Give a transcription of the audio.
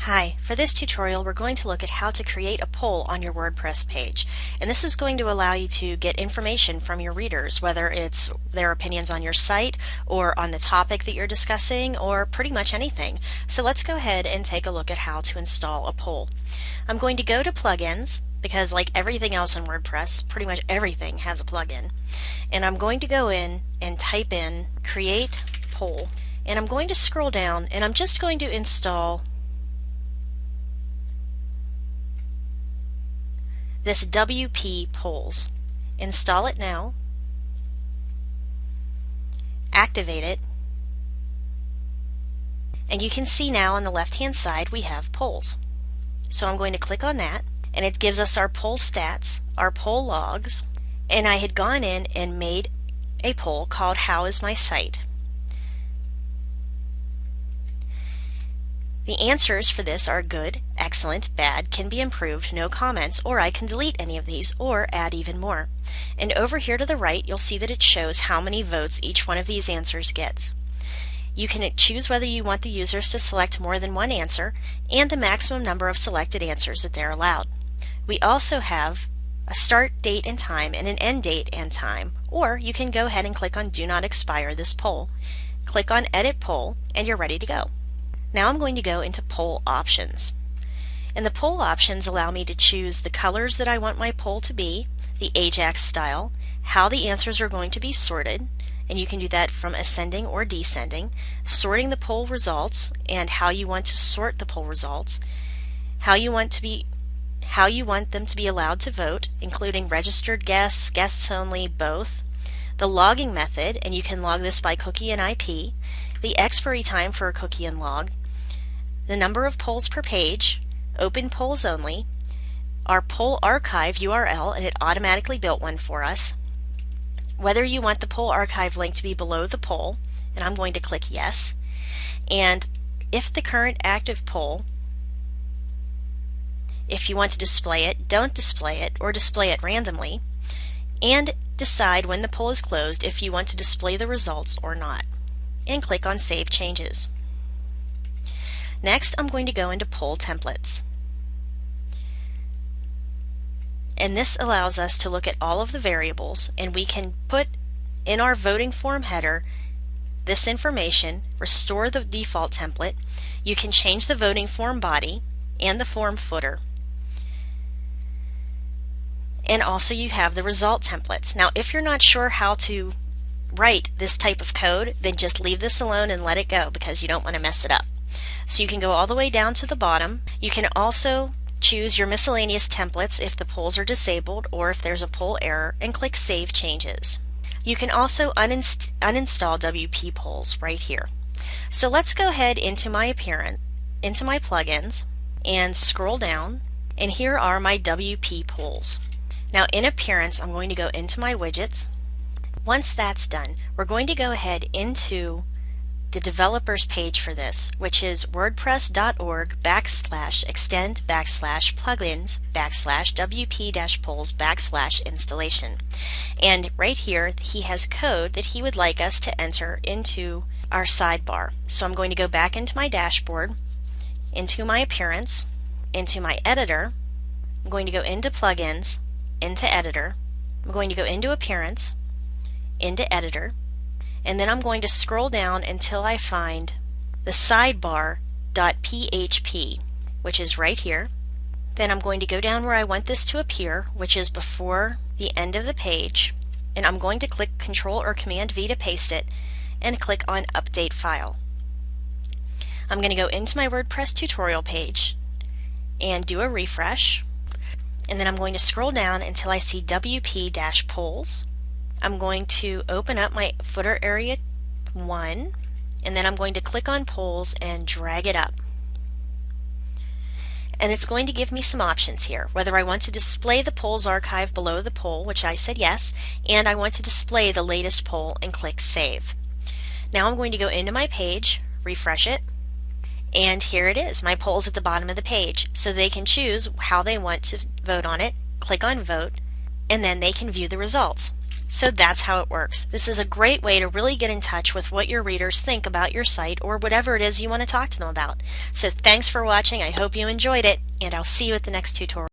Hi, for this tutorial we're going to look at how to create a poll on your WordPress page. And this is going to allow you to get information from your readers, whether it's their opinions on your site or on the topic that you're discussing or pretty much anything. So let's go ahead and take a look at how to install a poll. I'm going to go to plugins because like everything else in WordPress, pretty much everything has a plugin. And I'm going to go in and type in create poll. And I'm going to scroll down and I'm just going to install this WP Polls. Install it now, activate it, and you can see now on the left hand side we have polls. So I'm going to click on that and it gives us our poll stats, our poll logs, and I had gone in and made a poll called How is my site? The answers for this are good, excellent, bad, can be improved, no comments, or I can delete any of these or add even more. And over here to the right you'll see that it shows how many votes each one of these answers gets. You can choose whether you want the users to select more than one answer and the maximum number of selected answers that they're allowed. We also have a start date and time and an end date and time, or you can go ahead and click on Do Not Expire this poll. Click on Edit Poll and you're ready to go. Now I'm going to go into poll options. And the poll options allow me to choose the colors that I want my poll to be, the Ajax style, how the answers are going to be sorted, and you can do that from ascending or descending, sorting the poll results and how you want to sort the poll results, how you want them to be allowed to vote, including registered guests, guests only, both, the logging method, and you can log this by cookie and IP, the expiry time for a cookie and log, the number of polls per page, open polls only, our poll archive URL, and it automatically built one for us, whether you want the poll archive link to be below the poll, and I'm going to click yes, and if the current active poll, if you want to display it, don't display it, or display it randomly, and decide when the poll is closed if you want to display the results or not, and click on Save Changes. Next, I'm going to go into Poll Templates. And this allows us to look at all of the variables, and we can put in our voting form header this information, restore the default template. You can change the voting form body and the form footer. And also you have the result templates. Now if you're not sure how to write this type of code, then just leave this alone and let it go because you don't want to mess it up. So you can go all the way down to the bottom. You can also choose your miscellaneous templates if the polls are disabled or if there's a poll error, and click Save Changes. You can also uninstall WP Polls right here. So let's go ahead into my plugins and scroll down, and here are my WP Polls. Now in Appearance I'm going to go into my widgets. Once that's done, we're going to go ahead into the developers page for this, which is wordpress.org/extend/plugins/wp-polls/installation. And right here he has code that he would like us to enter into our sidebar. So I'm going to go back into my dashboard, into my appearance, into my editor. I'm going to go into plugins, into editor. I'm going to go into appearance, into editor, and then I'm going to scroll down until I find the sidebar.php, which is right here. Then I'm going to go down where I want this to appear, which is before the end of the page, and I'm going to click Control or Command V to paste it and click on Update File. I'm going to go into my WordPress tutorial page and do a refresh, and then I'm going to scroll down until I see WP-polls. I'm going to open up my footer area 1, and then I'm going to click on polls and drag it up. And it's going to give me some options here, whether I want to display the polls archive below the poll, which I said yes, and I want to display the latest poll, and click Save. Now I'm going to go into my page, refresh it, and here it is. My poll's at the bottom of the page, so they can choose how they want to vote on it, click on Vote, and then they can view the results. So that's how it works. This is a great way to really get in touch with what your readers think about your site or whatever it is you want to talk to them about. So thanks for watching. I hope you enjoyed it, and I'll see you at the next tutorial.